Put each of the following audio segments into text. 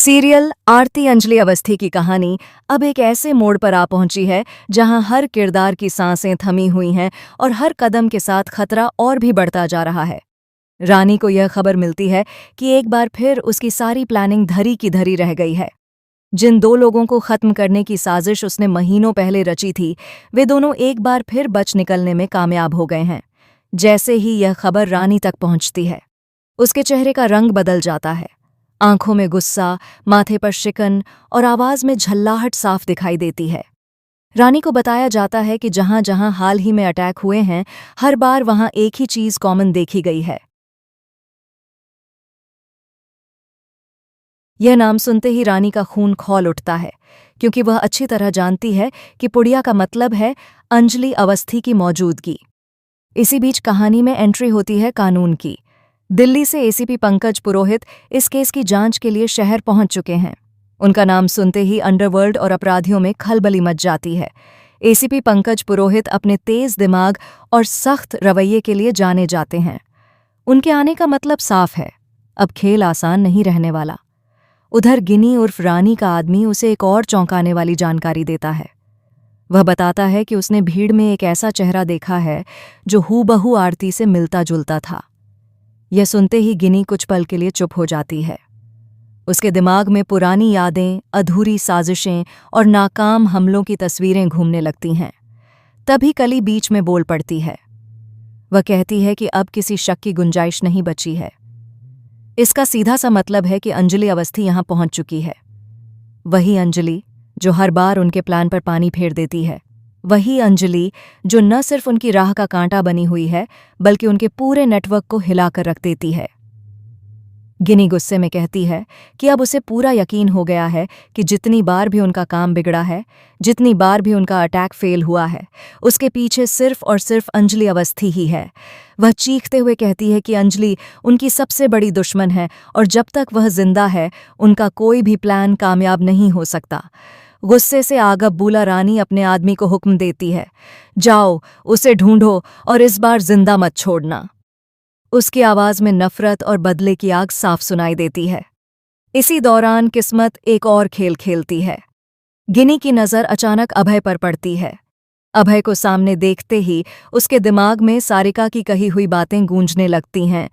Serial आरती अंजलि अवस्थी की कहानी अब एक ऐसे मोड़ पर आ पहुंची है जहां हर किरदार की सांसें थमी हुई हैं और हर कदम के साथ खतरा और भी बढ़ता जा रहा है। रानी को यह खबर मिलती है कि एक बार फिर उसकी सारी प्लानिंग धरी की धरी रह गई है। जिन दो लोगों को खत्म करने की साजिश उसने महीनों पहले रची थी, वे दोनों एक बार फिर बच निकलने में कामयाब हो गए हैं। जैसे ही यह खबर रानी तक पहुंचती है, उसके चेहरे का रंग बदल जाता है। आंखों में गुस्सा, माथे पर शिकन और आवाज में झल्लाहट साफ दिखाई देती है। रानी को बताया जाता है कि जहां जहां हाल ही में अटैक हुए हैं, हर बार वहां एक ही चीज कॉमन देखी गई है। यह नाम सुनते ही रानी का खून खौल उठता है, क्योंकि वह अच्छी तरह जानती है कि पुड़िया का मतलब है अंजलि अवस्थी की मौजूदगी। इसी बीच कहानी में एंट्री होती है कानून की। दिल्ली से एसीपी पंकज पुरोहित इस केस की जांच के लिए शहर पहुंच चुके हैं। उनका नाम सुनते ही अंडरवर्ल्ड और अपराधियों में खलबली मच जाती है। एसीपी पंकज पुरोहित अपने तेज दिमाग और सख्त रवैये के लिए जाने जाते हैं। उनके आने का मतलब साफ है, अब खेल आसान नहीं रहने वाला। उधर गिनी उर्फ रानी का आदमी उसे एक और चौंकाने वाली जानकारी देता है। वह बताता है कि उसने भीड़ में एक ऐसा चेहरा देखा है जो हूबहू आरती से मिलता जुलता था। यह सुनते ही गिनी कुछ पल के लिए चुप हो जाती है। उसके दिमाग में पुरानी यादें, अधूरी साजिशें और नाकाम हमलों की तस्वीरें घूमने लगती हैं। तभी कली बीच में बोल पड़ती है। वह कहती है कि अब किसी शक की गुंजाइश नहीं बची है। इसका सीधा सा मतलब है कि अंजलि अवस्थी यहां पहुंच चुकी है। वही अंजलि जो हर बार उनके प्लान पर पानी फेर देती है। वही अंजलि जो न सिर्फ उनकी राह का कांटा बनी हुई है, बल्कि उनके पूरे नेटवर्क को हिलाकर रख देती है। गिनी गुस्से में कहती है कि अब उसे पूरा यकीन हो गया है कि जितनी बार भी उनका काम बिगड़ा है, जितनी बार भी उनका अटैक फेल हुआ है, उसके पीछे सिर्फ और सिर्फ अंजलि अवस्थी ही है। वह चीखते हुए कहती है कि अंजलि उनकी सबसे बड़ी दुश्मन है और जब तक वह जिंदा है, उनका कोई भी प्लान कामयाब नहीं हो सकता। गुस्से से आग बूला रानी अपने आदमी को हुक्म देती है, जाओ उसे ढूंढो और इस बार जिंदा मत छोड़ना। उसकी आवाज में नफरत और बदले की आग साफ सुनाई देती है। इसी दौरान किस्मत एक और खेल खेलती है। गिनी की नज़र अचानक अभय पर पड़ती है। अभय को सामने देखते ही उसके दिमाग में सारिका की कही हुई बातें गूंजने लगती हैं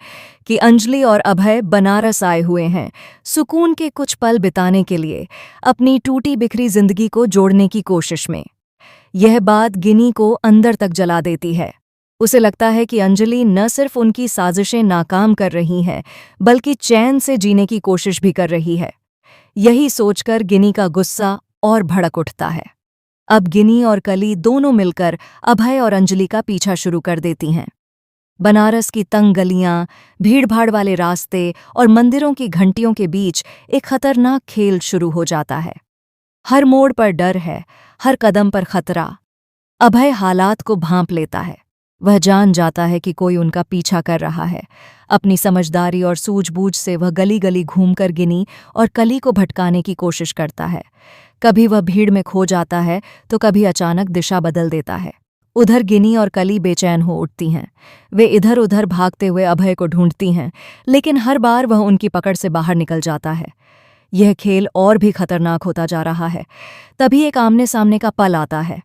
कि अंजलि और अभय बनारस आए हुए हैं सुकून के कुछ पल बिताने के लिए, अपनी टूटी बिखरी जिंदगी को जोड़ने की कोशिश में। यह बात गिनी को अंदर तक जला देती है। उसे लगता है कि अंजलि न सिर्फ उनकी साजिशें नाकाम कर रही हैं, बल्कि चैन से जीने की कोशिश भी कर रही है। यही सोचकर गिनी का गुस्सा और भड़क उठता है। अब गिनी और कली दोनों मिलकर अभय और अंजलि का पीछा शुरू कर देती हैं। बनारस की तंग गलियां, भीड़भाड़ वाले रास्ते और मंदिरों की घंटियों के बीच एक खतरनाक खेल शुरू हो जाता है। हर मोड़ पर डर है, हर कदम पर खतरा। अभय हालात को भांप लेता है। वह जान जाता है कि कोई उनका पीछा कर रहा है। अपनी समझदारी और सूझबूझ से वह गली गली घूमकर गिनी और कली को भटकाने की कोशिश करता है। कभी वह भीड़ में खो जाता है तो कभी अचानक दिशा बदल देता है। उधर गिनी और कली बेचैन हो उठती हैं। वे इधर उधर भागते हुए अभय को ढूंढती हैं, लेकिन हर बार वह उनकी पकड़ से बाहर निकल जाता है। यह खेल और भी खतरनाक होता जा रहा है। तभी एक आमने सामने का पल आता है।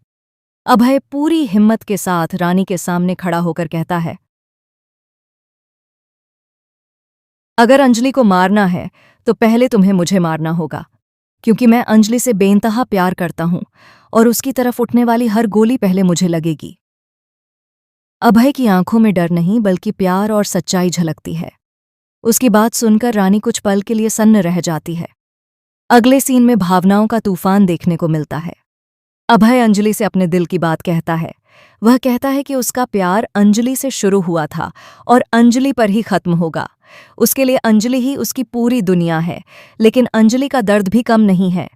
अभय पूरी हिम्मत के साथ रानी के सामने खड़ा होकर कहता है, अगर अंजलि को मारना है तो पहले तुम्हें मुझे मारना होगा, क्योंकि मैं अंजलि से बेइंतहा प्यार करता हूं और उसकी तरफ उठने वाली हर गोली पहले मुझे लगेगी। अभय की आंखों में डर नहीं बल्कि प्यार और सच्चाई झलकती है। उसकी बात सुनकर रानी कुछ पल के लिए सन्न रह जाती है। अगले सीन में भावनाओं का तूफान देखने को मिलता है। अभय अंजलि से अपने दिल की बात कहता है। वह कहता है कि उसका प्यार अंजलि से शुरू हुआ था और अंजलि पर ही खत्म होगा। उसके लिए अंजलि ही उसकी पूरी दुनिया है। लेकिन अंजलि का दर्द भी कम नहीं है।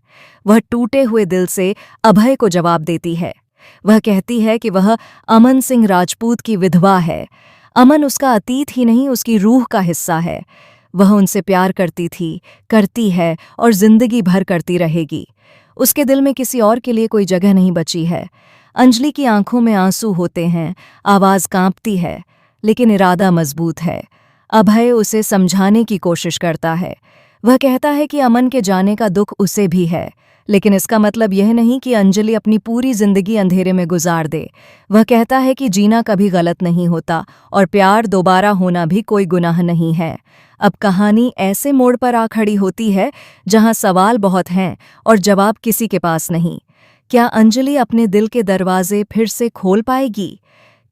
वह टूटे हुए दिल से अभय को जवाब देती है। वह कहती है कि वह अमन सिंह राजपूत की विधवा है। अमन उसका अतीत ही नहीं, उसकी रूह का हिस्सा है। वह उनसे प्यार करती थी, करती है और जिंदगी भर करती रहेगी। उसके दिल में किसी और के लिए कोई जगह नहीं बची है। अंजलि की आंखों में आंसू होते हैं, आवाज कांपती है, लेकिन इरादा मजबूत है। अभय उसे समझाने की कोशिश करता है। वह कहता है कि अमन के जाने का दुख उसे भी है, लेकिन इसका मतलब यह नहीं कि अंजलि अपनी पूरी जिंदगी अंधेरे में गुजार दे। वह कहता है कि जीना कभी गलत नहीं होता और प्यार दोबारा होना भी कोई गुनाह नहीं है। अब कहानी ऐसे मोड़ पर आ खड़ी होती है जहां सवाल बहुत हैं और जवाब किसी के पास नहीं। क्या अंजलि अपने दिल के दरवाजे फिर से खोल पाएगी?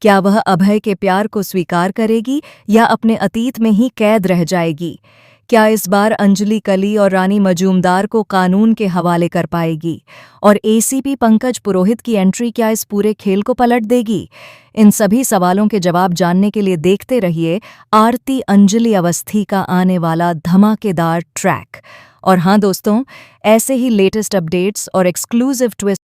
क्या वह अभय के प्यार को स्वीकार करेगी या अपने अतीत में ही कैद रह जाएगी? क्या इस बार अंजलि कली और रानी मजूमदार को कानून के हवाले कर पाएगी? और एसीपी पंकज पुरोहित की एंट्री क्या इस पूरे खेल को पलट देगी? इन सभी सवालों के जवाब जानने के लिए देखते रहिए आरती अंजलि अवस्थी का आने वाला धमाकेदार ट्रैक। और हाँ दोस्तों, ऐसे ही लेटेस्ट अपडेट्स और एक्सक्लूसिव ट्विस्ट